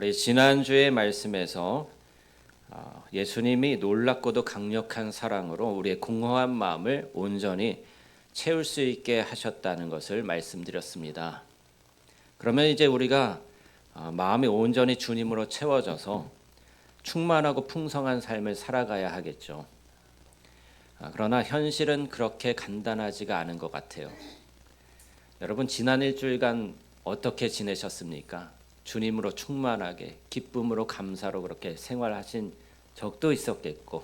우리 지난주의 말씀에서 예수님이 놀랍고도 강력한 사랑으로 우리의 공허한 마음을 온전히 채울 수 있게 하셨다는 것을 말씀드렸습니다. 그러면 이제 우리가 마음이 온전히 주님으로 채워져서 충만하고 풍성한 삶을 살아가야 하겠죠. 그러나 현실은 그렇게 간단하지가 않은 것 같아요. 여러분, 지난 일주일간 어떻게 지내셨습니까? 주님으로 충만하게 기쁨으로 감사로 그렇게 생활하신 적도 있었겠고,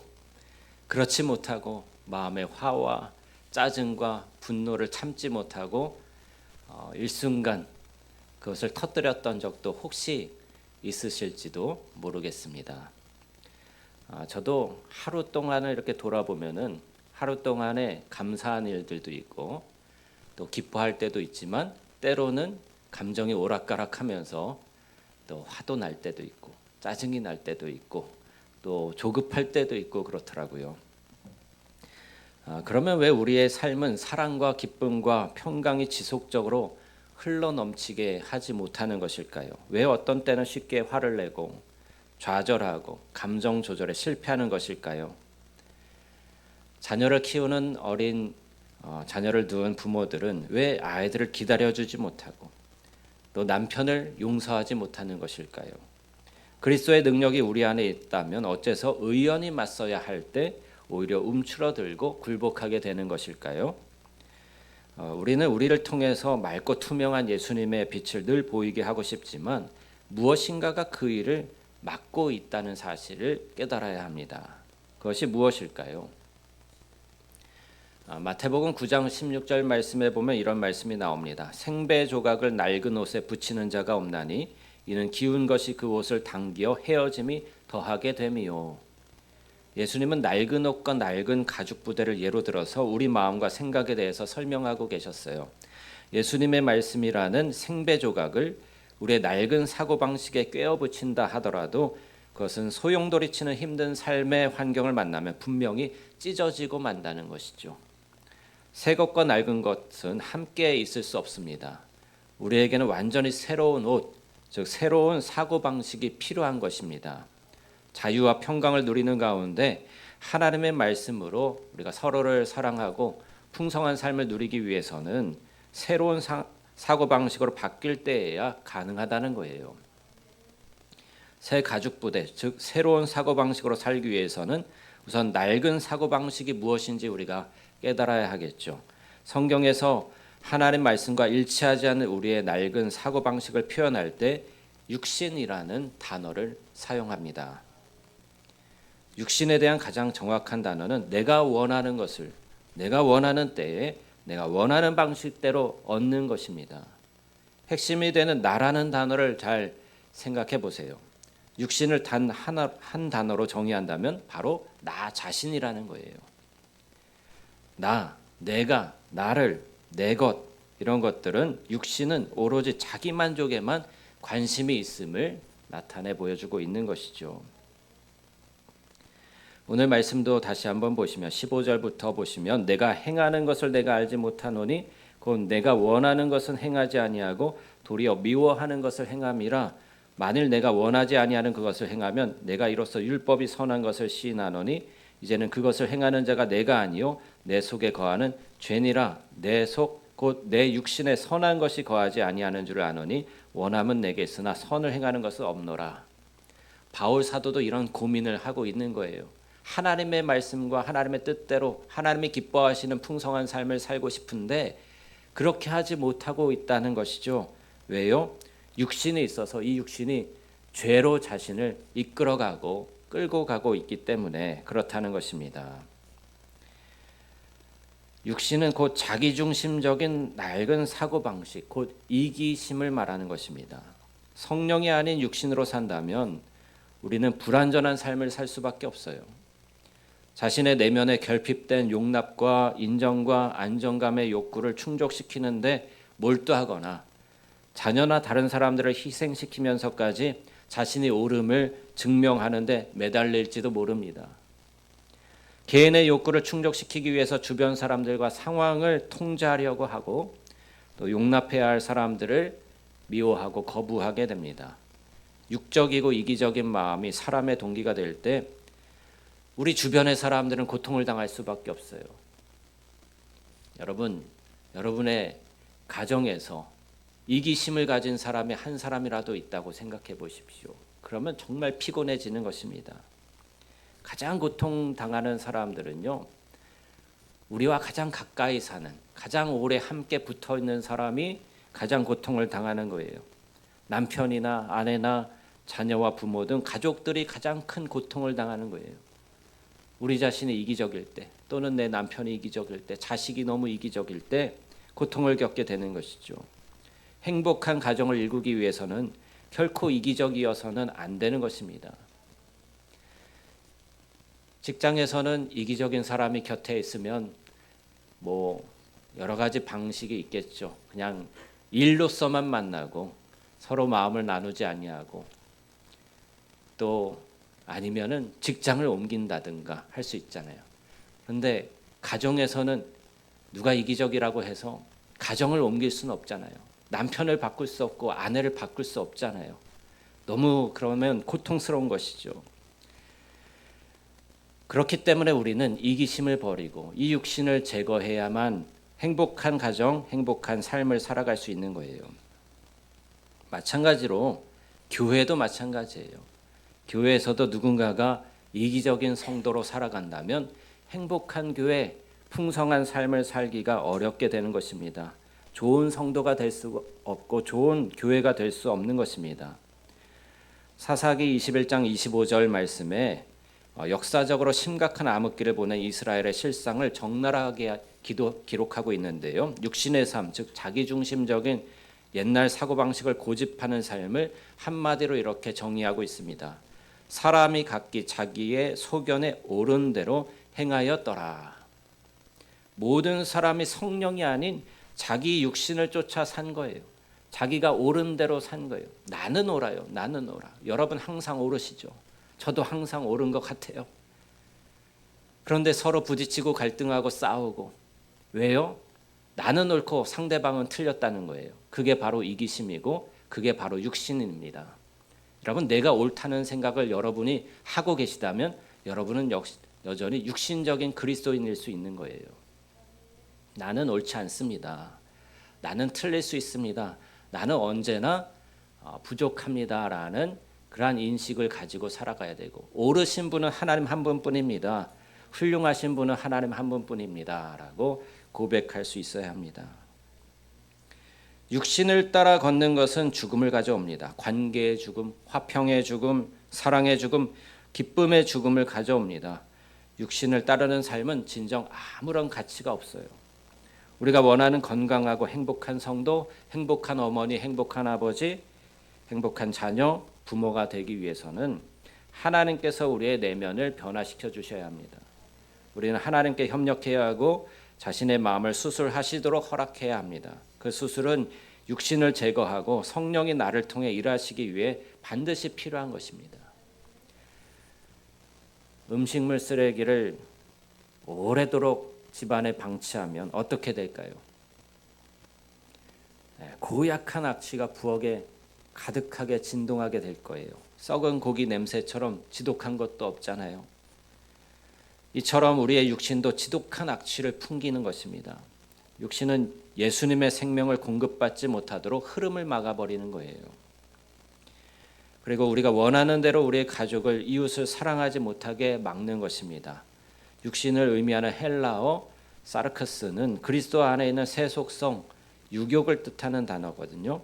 그렇지 못하고 마음의 화와 짜증과 분노를 참지 못하고 일순간 그것을 터뜨렸던 적도 혹시 있으실지도 모르겠습니다. 저도 하루 동안을 이렇게 돌아보면은 하루 동안에 감사한 일들도 있고 또 기뻐할 때도 있지만 때로는 감정이 오락가락하면서 또 화도 날 때도 있고 짜증이 날 때도 있고 또 조급할 때도 있고 그렇더라고요. 그러면 왜 우리의 삶은 사랑과 기쁨과 평강이 지속적으로 흘러넘치게 하지 못하는 것일까요? 왜 어떤 때는 쉽게 화를 내고 좌절하고 감정 조절에 실패하는 것일까요? 자녀를 키우는 자녀를 두은 부모들은 왜 아이들을 기다려주지 못하고 또 남편을 용서하지 못하는 것일까요? 그리스도의 능력이 우리 안에 있다면 어째서 의연히 맞서야 할 때 오히려 움츠러들고 굴복하게 되는 것일까요? 우리는 우리를 통해서 맑고 투명한 예수님의 빛을 늘 보이게 하고 싶지만 무엇인가가 그 일을 막고 있다는 사실을 깨달아야 합니다. 그것이 무엇일까요? 마태복음 9장 16절 말씀에 보면 이런 말씀이 나옵니다. 생배 조각을 낡은 옷에 붙이는 자가 없나니 이는 기운 것이 그 옷을 당기어 헤어짐이 더하게 됨이요. 예수님은 낡은 옷과 낡은 가죽 부대를 예로 들어서 우리 마음과 생각에 대해서 설명하고 계셨어요. 예수님의 말씀이라는 생배 조각을 우리의 낡은 사고방식에 꿰어 붙인다 하더라도 그것은 소용돌이치는 힘든 삶의 환경을 만나면 분명히 찢어지고 만다는 것이죠. 새 것과 낡은 것은 함께 있을 수 없습니다. 우리에게는 완전히 새로운 옷, 즉 새로운 사고방식이 필요한 것입니다. 자유와 평강을 누리는 가운데 하나님의 말씀으로 우리가 서로를 사랑하고 풍성한 삶을 누리기 위해서는 새로운 사고방식으로 바뀔 때에야 가능하다는 거예요. 새 가죽 부대, 즉 새로운 사고방식으로 살기 위해서는 우선 낡은 사고방식이 무엇인지 우리가 깨달아야 하겠죠. 성경에서 하나님 말씀과 일치하지 않는 우리의 낡은 사고방식을 표현할 때 육신이라는 단어를 사용합니다. 육신에 대한 가장 정확한 단어는 내가 원하는 것을 내가 원하는 때에 내가 원하는 방식대로 얻는 것입니다. 핵심이 되는 나라는 단어를 잘 생각해 보세요. 육신을 단 한 단어로 정의한다면 바로 나 자신이라는 거예요. 내가, 나를, 내 것, 이런 것들은 육신은 오로지 자기 만족에만 관심이 있음을 나타내 보여주고 있는 것이죠. 오늘 말씀도 다시 한번 보시면 15절부터 보시면 내가 행하는 것을 내가 알지 못하노니 곧 내가 원하는 것은 행하지 아니하고 도리어 미워하는 것을 행함이라. 만일 내가 원하지 아니하는 그것을 행하면 내가 이로써 율법이 선한 것을 시인하노니 이제는 그것을 행하는 자가 내가 아니요 내 속에 거하는 죄니라. 내 속 곧 내 육신에 선한 것이 거하지 아니하는 줄을 아노니 원함은 내게 있으나 선을 행하는 것은 없노라. 바울 사도도 이런 고민을 하고 있는 거예요. 하나님의 말씀과 하나님의 뜻대로 하나님이 기뻐하시는 풍성한 삶을 살고 싶은데 그렇게 하지 못하고 있다는 것이죠. 왜요? 육신이 있어서 이 육신이 죄로 자신을 이끌어가고 끌고 가고 있기 때문에 그렇다는 것입니다. 육신은 곧 자기중심적인 낡은 사고방식, 곧 이기심을 말하는 것입니다. 성령이 아닌 육신으로 산다면 우리는 불완전한 삶을 살 수밖에 없어요. 자신의 내면에 결핍된 용납과 인정과 안정감의 욕구를 충족시키는데 몰두하거나 자녀나 다른 사람들을 희생시키면서까지 자신이 옳음을 증명하는데 매달릴지도 모릅니다. 개인의 욕구를 충족시키기 위해서 주변 사람들과 상황을 통제하려고 하고 또 용납해야 할 사람들을 미워하고 거부하게 됩니다. 육적이고 이기적인 마음이 사람의 동기가 될 때 우리 주변의 사람들은 고통을 당할 수밖에 없어요. 여러분의 가정에서 이기심을 가진 사람이 한 사람이라도 있다고 생각해 보십시오. 그러면 정말 피곤해지는 것입니다. 가장 고통당하는 사람들은요, 우리와 가장 가까이 사는, 가장 오래 함께 붙어 있는 사람이 가장 고통을 당하는 거예요. 남편이나 아내나 자녀와 부모 등 가족들이 가장 큰 고통을 당하는 거예요. 우리 자신이 이기적일 때, 또는 내 남편이 이기적일 때, 자식이 너무 이기적일 때 고통을 겪게 되는 것이죠. 행복한 가정을 이루기 위해서는 결코 이기적이어서는 안 되는 것입니다. 직장에서는 이기적인 사람이 곁에 있으면 여러 가지 방식이 있겠죠. 그냥 일로서만 만나고 서로 마음을 나누지 아니하고, 또 아니면은 직장을 옮긴다든가 할 수 있잖아요. 그런데 가정에서는 누가 이기적이라고 해서 가정을 옮길 수는 없잖아요. 남편을 바꿀 수 없고 아내를 바꿀 수 없잖아요. 너무 그러면 고통스러운 것이죠. 그렇기 때문에 우리는 이기심을 버리고 이 육신을 제거해야만 행복한 가정, 행복한 삶을 살아갈 수 있는 거예요. 마찬가지로 교회도 마찬가지예요. 교회에서도 누군가가 이기적인 성도로 살아간다면 행복한 교회, 풍성한 삶을 살기가 어렵게 되는 것입니다. 좋은 성도가 될 수 없고 좋은 교회가 될 수 없는 것입니다. 사사기 21장 25절 말씀에 역사적으로 심각한 암흑기를 보낸 이스라엘의 실상을 적나라하게 기록하고 있는데요. 육신의 삶, 즉 자기중심적인 옛날 사고방식을 고집하는 삶을 한마디로 이렇게 정의하고 있습니다. 사람이 각기 자기의 소견에 옳은 대로 행하였더라. 모든 사람이 성령이 아닌 자기 육신을 쫓아 산 거예요. 자기가 옳은 대로 산 거예요. 나는 옳아요. 나는 옳아. 여러분 항상 옳으시죠? 저도 항상 옳은 것 같아요. 그런데 서로 부딪히고 갈등하고 싸우고. 왜요? 나는 옳고 상대방은 틀렸다는 거예요. 그게 바로 이기심이고 그게 바로 육신입니다. 여러분, 내가 옳다는 생각을 여러분이 하고 계시다면 여러분은 여전히 육신적인 그리스도인일 수 있는 거예요. 나는 옳지 않습니다. 나는 틀릴 수 있습니다. 나는 언제나 부족합니다라는 그러한 인식을 가지고 살아가야 되고, 옳으신 분은 하나님 한 분뿐입니다. 훌륭하신 분은 하나님 한 분뿐입니다. 라고 고백할 수 있어야 합니다. 육신을 따라 걷는 것은 죽음을 가져옵니다. 관계의 죽음, 화평의 죽음, 사랑의 죽음, 기쁨의 죽음을 가져옵니다. 육신을 따르는 삶은 진정 아무런 가치가 없어요. 우리가 원하는 건강하고 행복한 성도, 행복한 어머니, 행복한 아버지, 행복한 자녀, 부모가 되기 위해서는 하나님께서 우리의 내면을 변화시켜 주셔야 합니다. 우리는 하나님께 협력해야 하고 자신의 마음을 수술하시도록 허락해야 합니다. 그 수술은 육신을 제거하고 성령이 나를 통해 일하시기 위해 반드시 필요한 것입니다. 음식물 쓰레기를 오래도록 집안에 방치하면 어떻게 될까요? 고약한 악취가 부엌에 가득하게 진동하게 될 거예요. 썩은 고기 냄새처럼 지독한 것도 없잖아요. 이처럼 우리의 육신도 지독한 악취를 풍기는 것입니다. 육신은 예수님의 생명을 공급받지 못하도록 흐름을 막아버리는 거예요. 그리고 우리가 원하는 대로 우리의 가족을, 이웃을 사랑하지 못하게 막는 것입니다. 육신을 의미하는 헬라어 사르크스는 그리스도 안에 있는 세속성, 유욕을 뜻하는 단어거든요.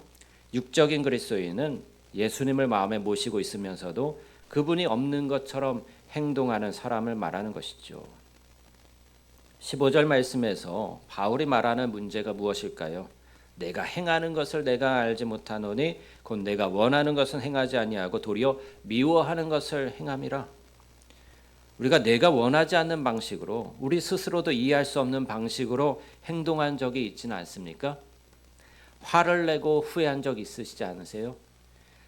육적인 그리스도인은 예수님을 마음에 모시고 있으면서도 그분이 없는 것처럼 행동하는 사람을 말하는 것이죠. 15절 말씀에서 바울이 말하는 문제가 무엇일까요? 내가 행하는 것을 내가 알지 못하노니 곧 내가 원하는 것은 행하지 아니하고 도리어 미워하는 것을 행함이라. 우리가 내가 원하지 않는 방식으로, 우리 스스로도 이해할 수 없는 방식으로 행동한 적이 있지는 않습니까? 화를 내고 후회한 적 있으시지 않으세요?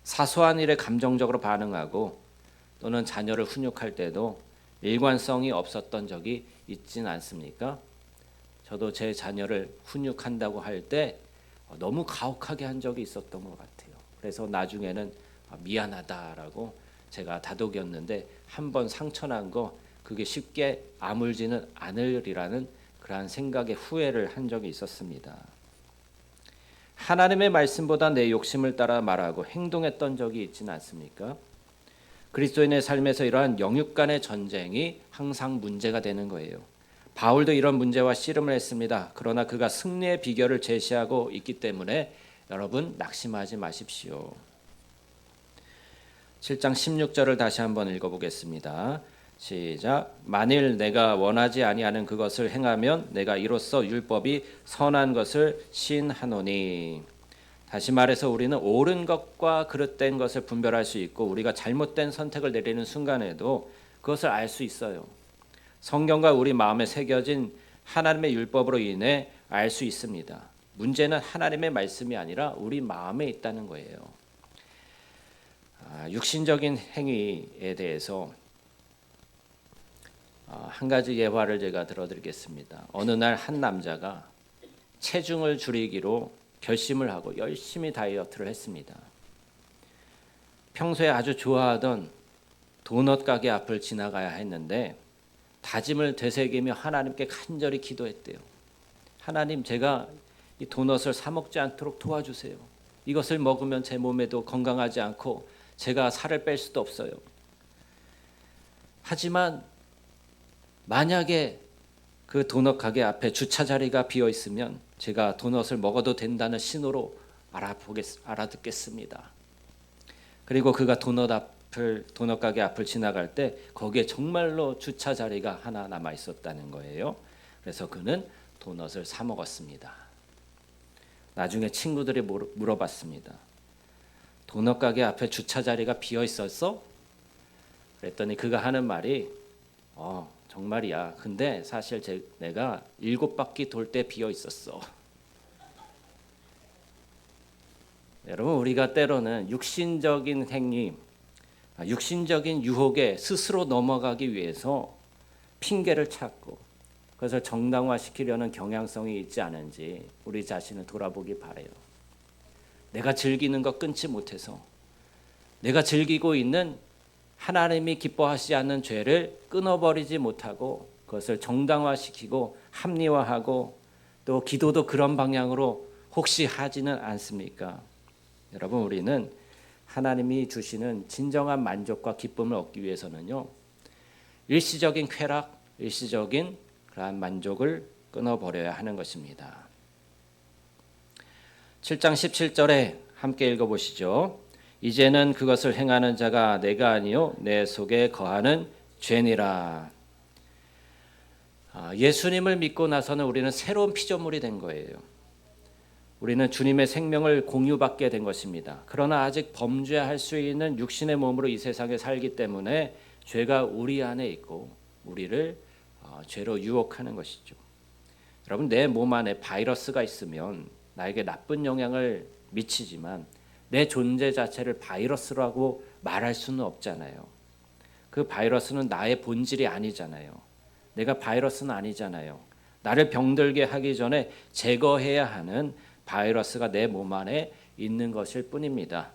사소한 일에 감정적으로 반응하고 또는 자녀를 훈육할 때도 일관성이 없었던 적이 있지는 않습니까? 저도 제 자녀를 훈육한다고 할 때 너무 가혹하게 한 적이 있었던 것 같아요. 그래서 나중에는 미안하다라고 제가 다독였는데 한 번 상처난 거 그게 쉽게 아물지는 않으리라는 그러한 생각에 후회를 한 적이 있었습니다. 하나님의 말씀보다 내 욕심을 따라 말하고 행동했던 적이 있지는 않습니까? 그리스도인의 삶에서 이러한 영육 간의 전쟁이 항상 문제가 되는 거예요. 바울도 이런 문제와 씨름을 했습니다. 그러나 그가 승리의 비결을 제시하고 있기 때문에 여러분 낙심하지 마십시오. 7장 16절을 다시 한번 읽어보겠습니다. 시작. 만일 내가 원하지 아니하는 그것을 행하면 내가 이로써 율법이 선한 것을 시인하노니. 다시 말해서 우리는 옳은 것과 그릇된 것을 분별할 수 있고 우리가 잘못된 선택을 내리는 순간에도 그것을 알 수 있어요. 성경과 우리 마음에 새겨진 하나님의 율법으로 인해 알 수 있습니다. 문제는 하나님의 말씀이 아니라 우리 마음에 있다는 거예요. 육신적인 행위에 대해서 한 가지 예화를 제가 들어드리겠습니다. 어느 날 한 남자가 체중을 줄이기로 결심을 하고 열심히 다이어트를 했습니다. 평소에 아주 좋아하던 도넛 가게 앞을 지나가야 했는데 다짐을 되새기며 하나님께 간절히 기도했대요. 하나님, 제가 이 도넛을 사 먹지 않도록 도와주세요. 이것을 먹으면 제 몸에도 건강하지 않고 제가 살을 뺄 수도 없어요. 하지만 만약에 그 도넛 가게 앞에 주차 자리가 비어 있으면 제가 도넛을 먹어도 된다는 신호로 알아듣겠습니다. 그리고 그가 도넛 가게 앞을 지나갈 때 거기에 정말로 주차 자리가 하나 남아 있었다는 거예요. 그래서 그는 도넛을 사 먹었습니다. 나중에 친구들이 물어봤습니다. 도넛 가게 앞에 주차 자리가 비어 있었어? 그랬더니 그가 하는 말이 정말이야. 근데 사실 내가 7바퀴 돌 때 비어 있었어. 여러분, 우리가 때로는 육신적인 행위, 육신적인 유혹에 스스로 넘어가기 위해서 핑계를 찾고 그것을 정당화시키려는 경향성이 있지 않은지 우리 자신을 돌아보기 바라요. 내가 즐기는 것 끊지 못해서 내가 즐기고 있는 하나님이 기뻐하시지 않는 죄를 끊어버리지 못하고 그것을 정당화시키고 합리화하고 또 기도도 그런 방향으로 혹시 하지는 않습니까? 여러분, 우리는 하나님이 주시는 진정한 만족과 기쁨을 얻기 위해서는요, 일시적인 쾌락, 일시적인 그러한 만족을 끊어버려야 하는 것입니다. 7장 17절에 함께 읽어보시죠. 이제는 그것을 행하는 자가 내가 아니요 내 속에 거하는 죄니라. 예수님을 믿고 나서는 우리는 새로운 피조물이 된 거예요. 우리는 주님의 생명을 공유받게 된 것입니다. 그러나 아직 범죄할 수 있는 육신의 몸으로 이 세상에 살기 때문에 죄가 우리 안에 있고 우리를 죄로 유혹하는 것이죠. 여러분, 내 몸 안에 바이러스가 있으면 나에게 나쁜 영향을 미치지만 내 존재 자체를 바이러스라고 말할 수는 없잖아요. 그 바이러스는 나의 본질이 아니잖아요. 내가 바이러스는 아니잖아요. 나를 병들게 하기 전에 제거해야 하는 바이러스가 내 몸 안에 있는 것일 뿐입니다.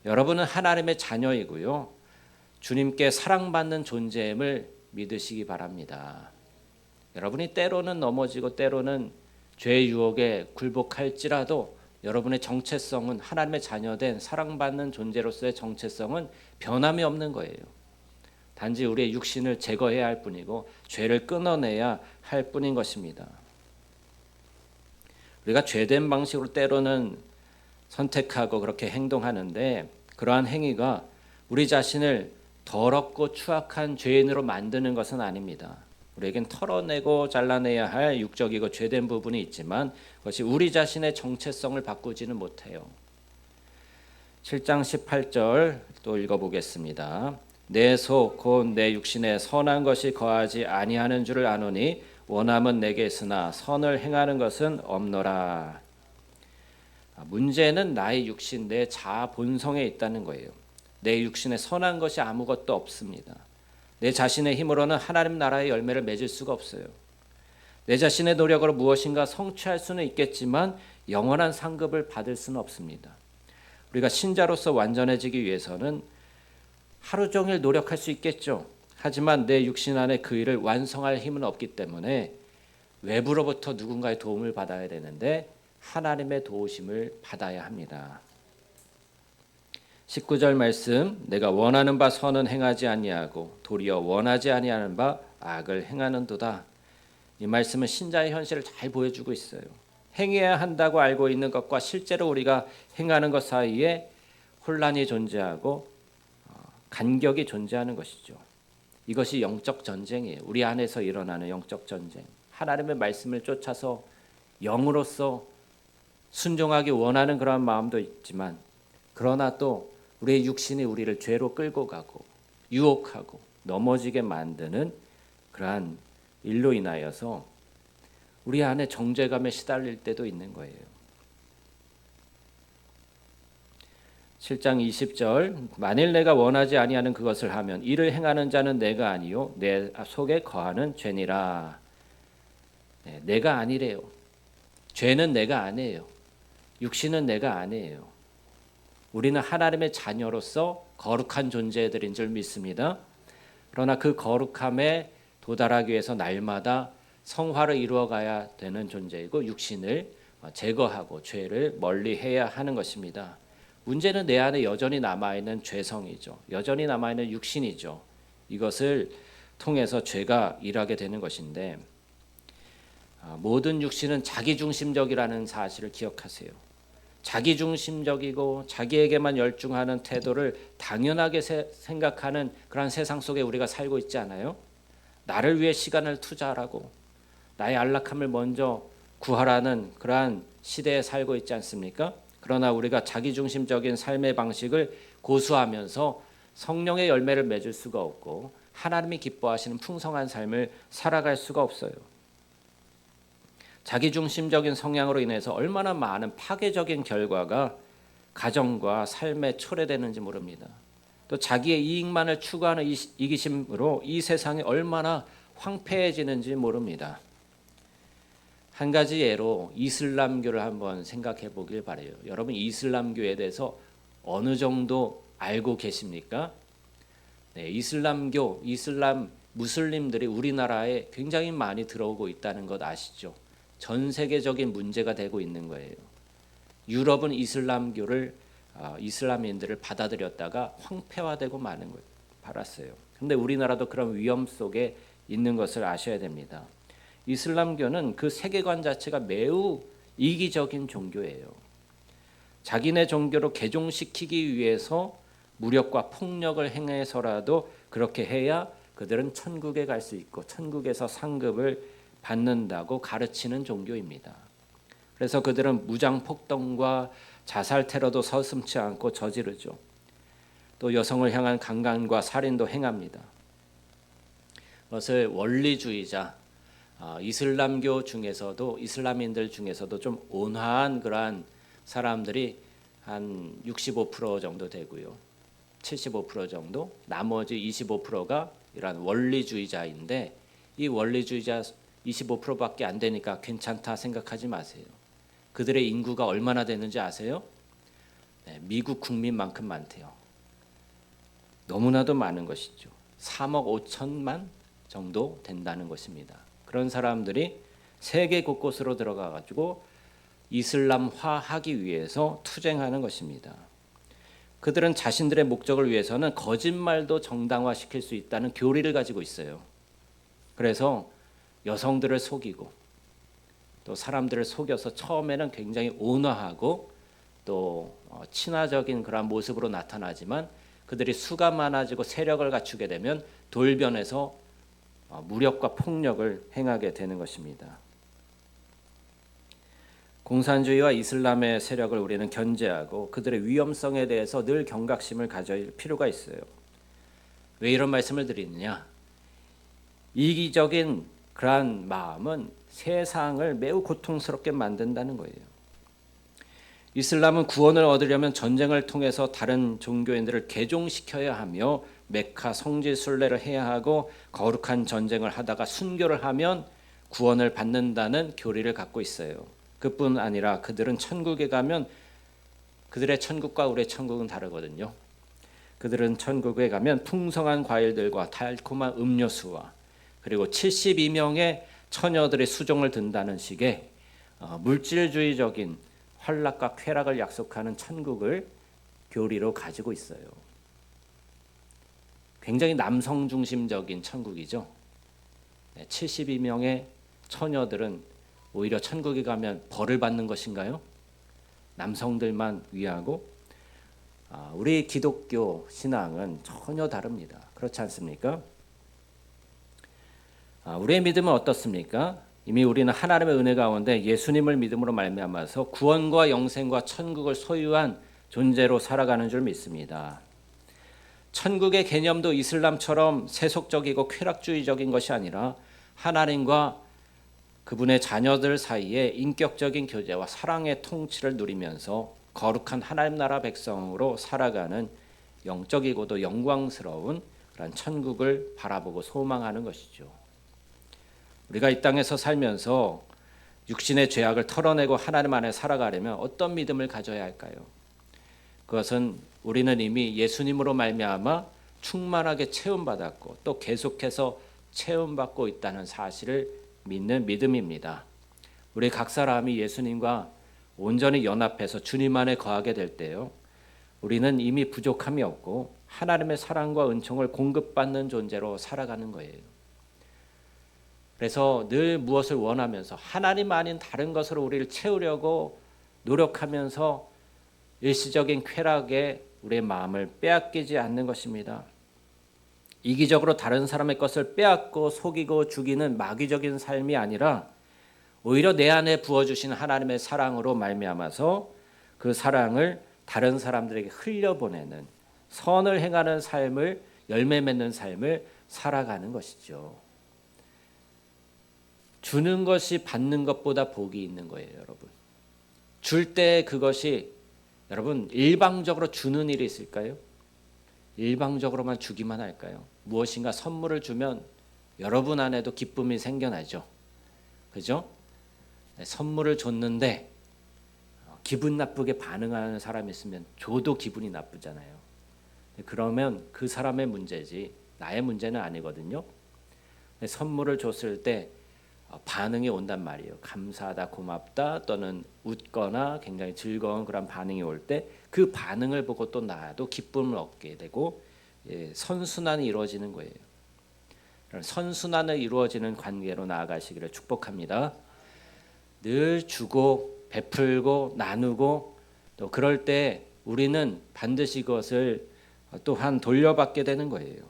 여러분은 하나님의 자녀이고요. 주님께 사랑받는 존재임을 믿으시기 바랍니다. 여러분이 때로는 넘어지고 때로는 죄의 유혹에 굴복할지라도 여러분의 정체성은 하나님의 자녀된 사랑받는 존재로서의 정체성은 변함이 없는 거예요. 단지 우리의 육신을 제거해야 할 뿐이고 죄를 끊어내야 할 뿐인 것입니다. 우리가 죄된 방식으로 때로는 선택하고 그렇게 행동하는데 그러한 행위가 우리 자신을 더럽고 추악한 죄인으로 만드는 것은 아닙니다. 우리에겐 털어내고 잘라내야 할 육적이고 죄된 부분이 있지만 그것이 우리 자신의 정체성을 바꾸지는 못해요. 7장 18절 또 읽어보겠습니다. 내 속 곧 내 육신에 선한 것이 거하지 아니하는 줄을 아노니 원함은 내게 있으나 선을 행하는 것은 없노라. 문제는 나의 육신, 내 자아 본성에 있다는 거예요. 내 육신에 선한 것이 아무것도 없습니다. 내 자신의 힘으로는 하나님 나라의 열매를 맺을 수가 없어요. 내 자신의 노력으로 무엇인가 성취할 수는 있겠지만 영원한 상급을 받을 수는 없습니다. 우리가 신자로서 완전해지기 위해서는 하루 종일 노력할 수 있겠죠. 하지만 내 육신 안에 그 일을 완성할 힘은 없기 때문에 외부로부터 누군가의 도움을 받아야 되는데 하나님의 도우심을 받아야 합니다. 19절 말씀, 내가 원하는 바 선은 행하지 아니하고 도리어 원하지 아니하는 바 악을 행하는도다. 이 말씀은 신자의 현실을 잘 보여주고 있어요. 행해야 한다고 알고 있는 것과 실제로 우리가 행하는 것 사이에 혼란이 존재하고 간격이 존재하는 것이죠. 이것이 영적 전쟁이에요. 우리 안에서 일어나는 영적 전쟁. 하나님의 말씀을 쫓아서 영으로서 순종하기 원하는 그런 마음도 있지만, 그러나 또 우리의 육신이 우리를 죄로 끌고 가고 유혹하고 넘어지게 만드는 그러한 일로 인하여서 우리 안에 정죄감에 시달릴 때도 있는 거예요. 7장 20절, 만일 내가 원하지 아니하는 그것을 하면 이를 행하는 자는 내가 아니요 내 속에 거하는 죄니라. 네, 내가 아니래요. 죄는 내가 아니에요. 육신은 내가 아니에요. 우리는 하나님의 자녀로서 거룩한 존재들인 줄 믿습니다. 그러나 그 거룩함에 도달하기 위해서 날마다 성화를 이루어가야 되는 존재이고 육신을 제거하고 죄를 멀리해야 하는 것입니다. 문제는 내 안에 여전히 남아있는 죄성이죠. 여전히 남아있는 육신이죠. 이것을 통해서 죄가 일하게 되는 것인데, 모든 육신은 자기중심적이라는 사실을 기억하세요. 자기중심적이고 자기에게만 열중하는 태도를 당연하게 생각하는 그런 세상 속에 우리가 살고 있지 않아요? 나를 위해 시간을 투자하라고, 나의 안락함을 먼저 구하라는 그러한 시대에 살고 있지 않습니까? 그러나 우리가 자기중심적인 삶의 방식을 고수하면서 성령의 열매를 맺을 수가 없고 하나님이 기뻐하시는 풍성한 삶을 살아갈 수가 없어요. 자기중심적인 성향으로 인해서 얼마나 많은 파괴적인 결과가 가정과 삶에 초래되는지 모릅니다. 또 자기의 이익만을 추구하는 이기심으로 이 세상이 얼마나 황폐해지는지 모릅니다. 한 가지 예로 이슬람교를 한번 생각해 보길 바라요. 여러분, 이슬람교에 대해서 어느 정도 알고 계십니까? 네, 이슬람교, 이슬람 무슬림들이 우리나라에 굉장히 많이 들어오고 있다는 것 아시죠? 전 세계적인 문제가 되고 있는 거예요. 유럽은 이슬람인들을 받아들였다가 황폐화되고 마는 걸 바랐어요. 그런데 우리나라도 그런 위험 속에 있는 것을 아셔야 됩니다. 이슬람교는 그 세계관 자체가 매우 이기적인 종교예요. 자기네 종교로 개종시키기 위해서 무력과 폭력을 행해서라도 그렇게 해야 그들은 천국에 갈 수 있고 천국에서 상급을 받는다고 가르치는 종교입니다. 그래서 그들은 무장 폭동과 자살 테러도 서슴지 않고 저지르죠. 또 여성을 향한 강간과 살인도 행합니다. 그것을 원리주의자, 이슬람교 중에서도 이슬람인들 중에서도 좀 온화한 그러한 사람들이 한 65% 정도 되고요. 75% 정도, 나머지 25%가 이러한 원리주의자인데, 이 원리주의자 25%밖에 안 되니까 괜찮다 생각하지 마세요. 그들의 인구가 얼마나 되는지 아세요? 네, 미국 국민만큼 많대요. 너무나도 많은 것이죠. 3억 5천만 정도 된다는 것입니다. 그런 사람들이 세계 곳곳으로 들어가 가지고 이슬람화하기 위해서 투쟁하는 것입니다. 그들은 자신들의 목적을 위해서는 거짓말도 정당화시킬 수 있다는 교리를 가지고 있어요. 그래서 여성들을 속이고 또 사람들을 속여서 처음에는 굉장히 온화하고 또 친화적인 그런 모습으로 나타나지만 그들이 수가 많아지고 세력을 갖추게 되면 돌변해서 무력과 폭력을 행하게 되는 것입니다. 공산주의와 이슬람의 세력을 우리는 견제하고 그들의 위험성에 대해서 늘 경각심을 가질 필요가 있어요. 왜 이런 말씀을 드리느냐? 이기적인 그러한 마음은 세상을 매우 고통스럽게 만든다는 거예요. 이슬람은 구원을 얻으려면 전쟁을 통해서 다른 종교인들을 개종시켜야 하며 메카 성지 순례를 해야 하고 거룩한 전쟁을 하다가 순교를 하면 구원을 받는다는 교리를 갖고 있어요. 그뿐 아니라 그들은 천국에 가면 그들의 천국과 우리의 천국은 다르거든요. 그들은 천국에 가면 풍성한 과일들과 달콤한 음료수와 그리고 72명의 처녀들의 수종을 든다는 식의 물질주의적인 환락과 쾌락을 약속하는 천국을 교리로 가지고 있어요. 굉장히 남성 중심적인 천국이죠. 72명의 처녀들은 오히려 천국에 가면 벌을 받는 것인가요? 남성들만 위하고 우리 기독교 신앙은 전혀 다릅니다. 그렇지 않습니까? 우리의 믿음은 어떻습니까? 이미 우리는 하나님의 은혜 가운데 예수님을 믿음으로 말미암아서 구원과 영생과 천국을 소유한 존재로 살아가는 줄 믿습니다. 천국의 개념도 이슬람처럼 세속적이고 쾌락주의적인 것이 아니라 하나님과 그분의 자녀들 사이에 인격적인 교제와 사랑의 통치를 누리면서 거룩한 하나님 나라 백성으로 살아가는 영적이고도 영광스러운 그런 천국을 바라보고 소망하는 것이죠. 우리가 이 땅에서 살면서 육신의 죄악을 털어내고 하나님 안에 살아가려면 어떤 믿음을 가져야 할까요? 그것은 우리는 이미 예수님으로 말미암아 충만하게 체험받았고 또 계속해서 체험받고 있다는 사실을 믿는 믿음입니다. 우리 각 사람이 예수님과 온전히 연합해서 주님 안에 거하게 될 때요, 우리는 이미 부족함이 없고 하나님의 사랑과 은총을 공급받는 존재로 살아가는 거예요. 그래서 늘 무엇을 원하면서 하나님 아닌 다른 것으로 우리를 채우려고 노력하면서 일시적인 쾌락에 우리의 마음을 빼앗기지 않는 것입니다. 이기적으로 다른 사람의 것을 빼앗고 속이고 죽이는 마귀적인 삶이 아니라 오히려 내 안에 부어주신 하나님의 사랑으로 말미암아서 그 사랑을 다른 사람들에게 흘려보내는 선을 행하는 삶을, 열매 맺는 삶을 살아가는 것이죠. 주는 것이 받는 것보다 복이 있는 거예요, 여러분. 줄 때 그것이, 여러분, 일방적으로 주는 일이 있을까요? 일방적으로만 주기만 할까요? 무엇인가 선물을 주면 여러분 안에도 기쁨이 생겨나죠. 그죠? 선물을 줬는데 기분 나쁘게 반응하는 사람이 있으면 줘도 기분이 나쁘잖아요. 그러면 그 사람의 문제지 나의 문제는 아니거든요. 선물을 줬을 때 반응이 온단 말이에요. 감사하다, 고맙다, 또는 웃거나 굉장히 즐거운 그런 반응이 올 때 그 반응을 보고 또 나도 기쁨을 얻게 되고 선순환이 이루어지는 거예요. 선순환을 이루어지는 관계로 나아가시기를 축복합니다. 늘 주고 베풀고 나누고 또 그럴 때 우리는 반드시 그것을 또한 돌려받게 되는 거예요.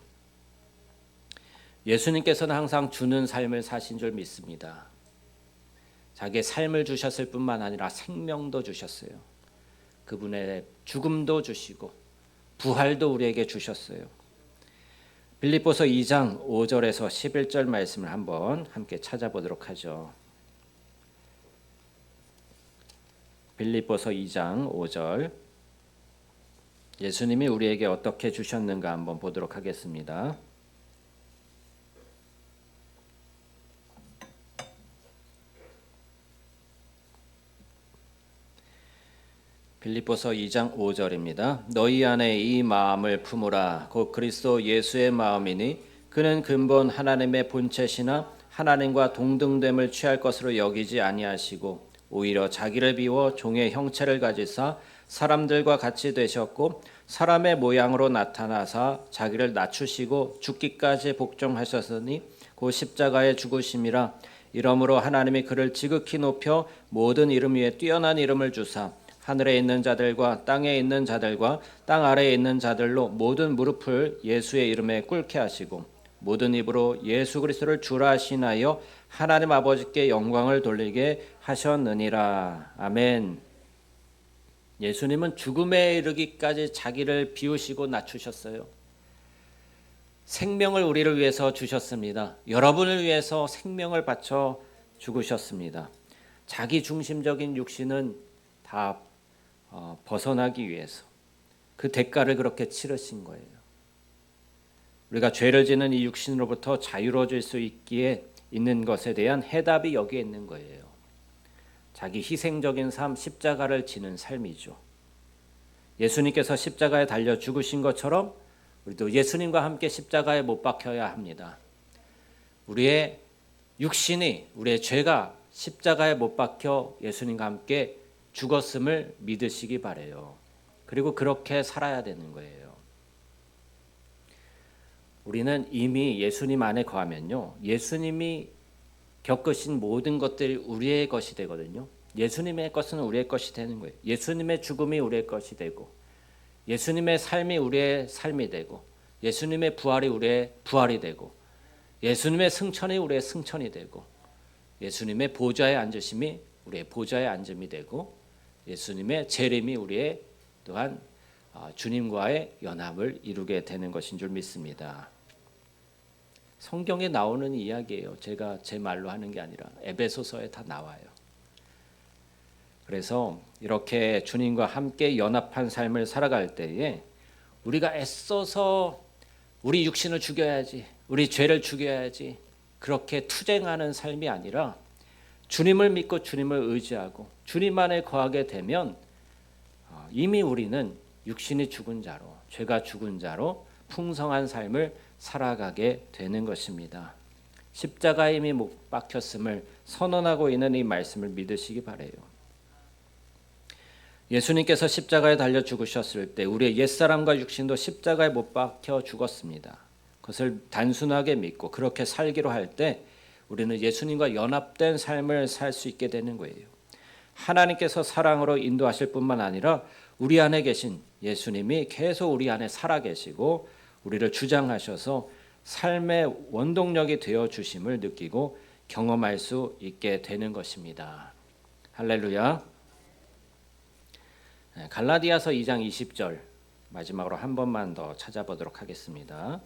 예수님께서는 항상 주는 삶을 사신 줄 믿습니다. 자기의 삶을 주셨을 뿐만 아니라 생명도 주셨어요. 그분의 죽음도 주시고 부활도 우리에게 주셨어요. 빌립보서 2장 5절에서 11절 말씀을 한번 함께 찾아보도록 하죠. 빌립보서 2장 5절, 예수님이 우리에게 어떻게 주셨는가 한번 보도록 하겠습니다. 빌립보서 2장 5절입니다. 너희 안에 이 마음을 품으라. 곧 그리스도 예수의 마음이니 그는 근본 하나님의 본체시나 하나님과 동등됨을 취할 것으로 여기지 아니하시고 오히려 자기를 비워 종의 형체를 가지사 사람들과 같이 되셨고 사람의 모양으로 나타나사 자기를 낮추시고 죽기까지 복종하셨으니 곧 십자가의 죽으심이라. 이러므로 하나님이 그를 지극히 높여 모든 이름 위에 뛰어난 이름을 주사 하늘에 있는 자들과 땅에 있는 자들과 땅 아래에 있는 자들로 모든 무릎을 예수의 이름에 꿇게 하시고 모든 입으로 예수 그리스도를 주라 하시나여 하나님 아버지께 영광을 돌리게 하셨느니라. 아멘. 예수님은 죽음에 이르기까지 자기를 비우시고 낮추셨어요. 생명을 우리를 위해서 주셨습니다. 여러분을 위해서 생명을 바쳐 죽으셨습니다. 자기 중심적인 육신은 다 벗어나기 위해서 그 대가를 그렇게 치르신 거예요. 우리가 죄를 지는 이 육신으로부터 자유로워질 수 있기에 있는 것에 대한 해답이 여기에 있는 거예요. 자기 희생적인 삶, 십자가를 지는 삶이죠. 예수님께서 십자가에 달려 죽으신 것처럼 우리도 예수님과 함께 십자가에 못 박혀야 합니다. 우리의 육신이, 우리의 죄가 십자가에 못 박혀 예수님과 함께 죽었음을 믿으시기 바라요. 그리고 그렇게 살아야 되는 거예요. 우리는 이미 예수님 안에 거하면요, 예수님이 겪으신 모든 것들이 우리의 것이 되거든요. 예수님의 것은 우리의 것이 되는 거예요. 예수님의 죽음이 우리의 것이 되고, 예수님의 삶이 우리의 삶이 되고, 예수님의 부활이 우리의 부활이 되고, 예수님의 승천이 우리의 승천이 되고, 예수님의 보좌에 앉으심이 우리의 보좌에 앉음이 되고, 예수님의 재림이 우리의 또한 주님과의 연합을 이루게 되는 것인 줄 믿습니다. 성경에 나오는 이야기예요. 제가 제 말로 하는 게 아니라 에베소서에 다 나와요. 그래서 이렇게 주님과 함께 연합한 삶을 살아갈 때에 우리가 애써서 우리 육신을 죽여야지, 우리 죄를 죽여야지, 그렇게 투쟁하는 삶이 아니라 주님을 믿고 주님을 의지하고 주님 안에 거하게 되면 이미 우리는 육신이 죽은 자로, 죄가 죽은 자로 풍성한 삶을 살아가게 되는 것입니다. 십자가에 이미 못 박혔음을 선언하고 있는 이 말씀을 믿으시기 바라요. 예수님께서 십자가에 달려 죽으셨을 때 우리의 옛사람과 육신도 십자가에 못 박혀 죽었습니다. 그것을 단순하게 믿고 그렇게 살기로 할 때 우리는 예수님과 연합된 삶을 살 수 있게 되는 거예요. 하나님께서 사랑으로 인도하실 뿐만 아니라 우리 안에 계신 예수님이 계속 우리 안에 살아 계시고 우리를 주장하셔서 삶의 원동력이 되어 주심을 느끼고 경험할 수 있게 되는 것입니다. 할렐루야. 갈라디아서 2장 20절 마지막으로 한 번만 더 찾아보도록 하겠습니다.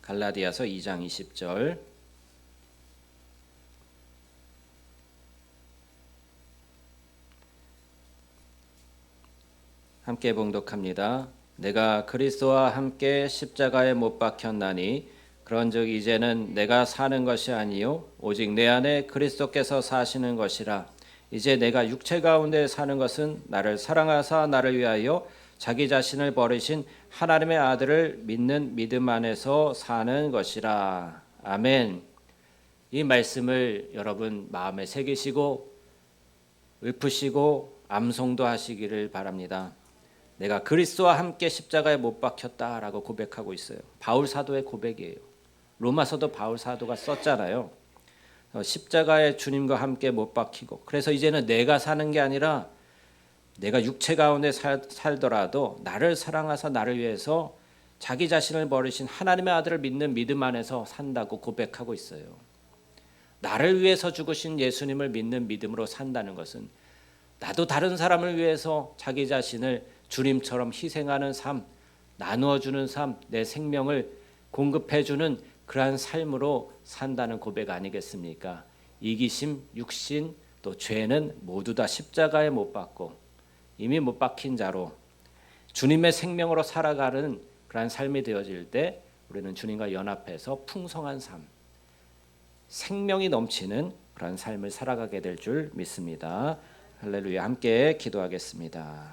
갈라디아서 2장 20절 함께 봉독합니다. 내가 그리스도와 함께 십자가에 못 박혔나니 그런즉 이제는 내가 사는 것이 아니요 오직 내 안에 그리스도께서 사시는 것이라. 이제 내가 육체 가운데 사는 것은 나를 사랑하사 나를 위하여 자기 자신을 버리신 하나님의 아들을 믿는 믿음 안에서 사는 것이라. 아멘. 이 말씀을 여러분 마음에 새기시고 읊으시고 암송도 하시기를 바랍니다. 내가 그리스도와 함께 십자가에 못 박혔다라고 고백하고 있어요. 바울 사도의 고백이에요. 로마서도 바울 사도가 썼잖아요. 십자가에 주님과 함께 못 박히고, 그래서 이제는 내가 사는 게 아니라 내가 육체 가운데 살더라도 나를 사랑하사 나를 위해서 자기 자신을 버리신 하나님의 아들을 믿는 믿음 안에서 산다고 고백하고 있어요. 나를 위해서 죽으신 예수님을 믿는 믿음으로 산다는 것은 나도 다른 사람을 위해서 자기 자신을 주님처럼 희생하는 삶, 나누어주는 삶, 내 생명을 공급해주는 그러한 삶으로 산다는 고백 아니겠습니까? 이기심, 육신, 또 죄는 모두 다 십자가에 못 박고 이미 못 박힌 자로 주님의 생명으로 살아가는 그러한 삶이 되어질 때 우리는 주님과 연합해서 풍성한 삶, 생명이 넘치는 그러한 삶을 살아가게 될 줄 믿습니다. 할렐루야. 함께 기도하겠습니다.